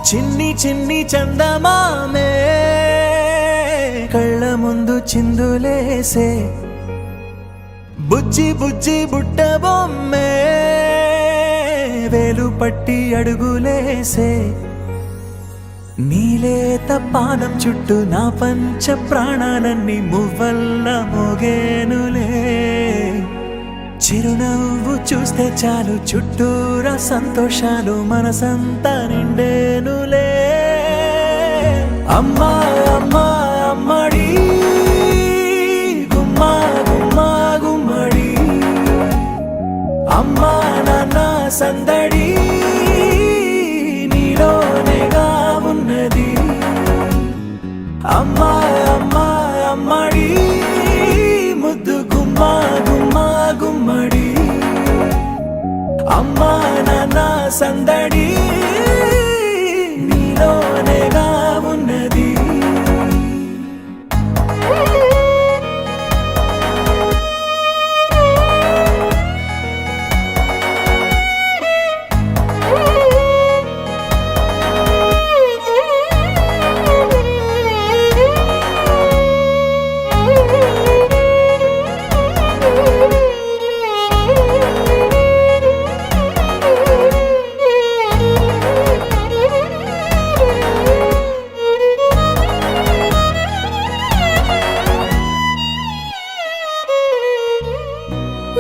చిన్ని చిన్ని చందమామే కళ్ళ ముందు చిందులేసే బుజ్జి బుజ్జి బుట్ట బొమ్మే వేలు పట్టి అడుగులేసే నీలేత పాదం చుట్టూ నా పంచ ప్రాణాలన్నీ మువ్వల్ల మోగేనులే చిరునవ్వు చూస్తే చాలు చుట్టూరా సంతోషాలు మనసంతా నిండేనులే అమ్మా అమ్మా అమ్మడి గుమ్మా గుమ్మా గుమ్మడి అమ్మా నాన్న సందడి నీలోనేగా ఉన్నది అమ్మా అమ్మా అమ్మడి ముద్దు గుమ్మా గుమ్మా గుమ్మడి అమ్మా నాన్న సందడి నీలోనేగా ఉన్నది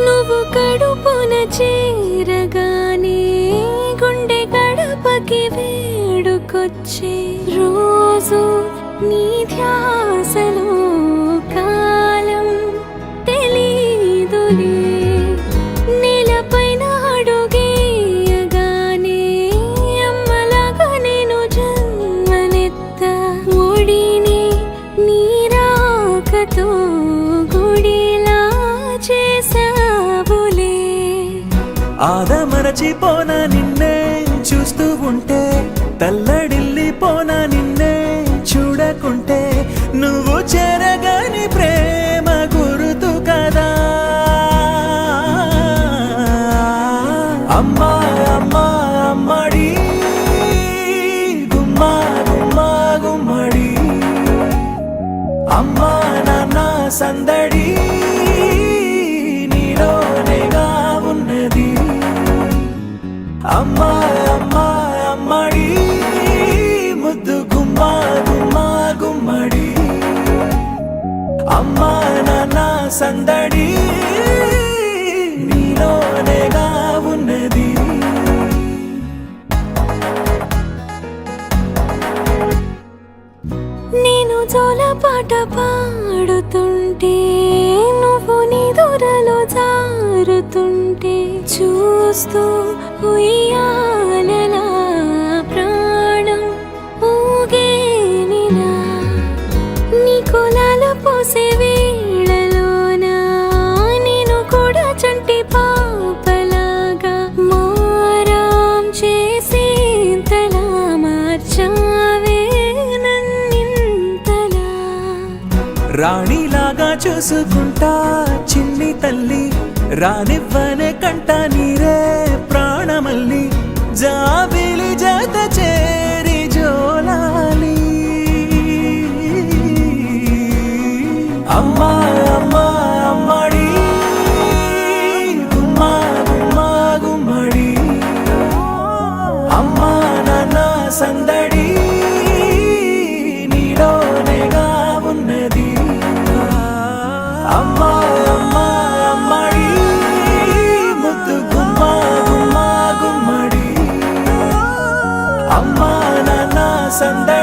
నువ్వు కడుపున చేరగానే గుండె గడపకి వేడుకొచ్చే రోజు నీ ధ్యాసలో కాలం తెలీదులే నేలపైన అడుగేయగానే అమ్మలాగా నేను జన్మనెత్త ఒడిని నీ రాకతో గుడిలా చేసావులే ఆదమరచిపోన నిన్నే చూస్తూ ఉంటే తల్లడిల్లిపోన నిన్నే చూడకుంటే నువ్వు చెరగని ప్రేమ గురుతు కదా అమ్మా అమ్మా అమ్మడి గుమ్మా గుమ్మా గుమ్మడి అమ్మా నాన్న సందడి నీలోనేగా ఉన్నది అమ్మా అమ్మా అమ్మడి ముద్దు గుమ్మా గుమ్మా గుమ్మడి అమ్మా నాన్న సందడి నీలోనేగా ఉన్నది నేను జోలపాట పాడుతుంటే నువ్వు నిదురలో జారుతుంటే చూస్తూ ఉయ్యాలలా ప్రాణం ఊగేనిలా నీ కులాల పోసే వేళలోన నేను కూడా చంటి పాపలాగా మారాం చేసేంతలా మార్చావే నన్నింతలా రాణిలాగా చూసుకుంటా చిన్ని తల్లి రానివ్వనే కంట నీరే ప్రాణమల్లి జాబిలి జత చేరి జోలాలి అమ్మా అమ్మా అమ్మడి గుమ్మా గుమ్మా గుమ్మడి అమ్మా నాన్న సందడి నీలోనేగా ఉన్నది అమ్మా అమ్మా అమ్మడి ముద్దు గుమ్మా గుమ్మా గుమ్మడి అమ్మా నాన్న సందడి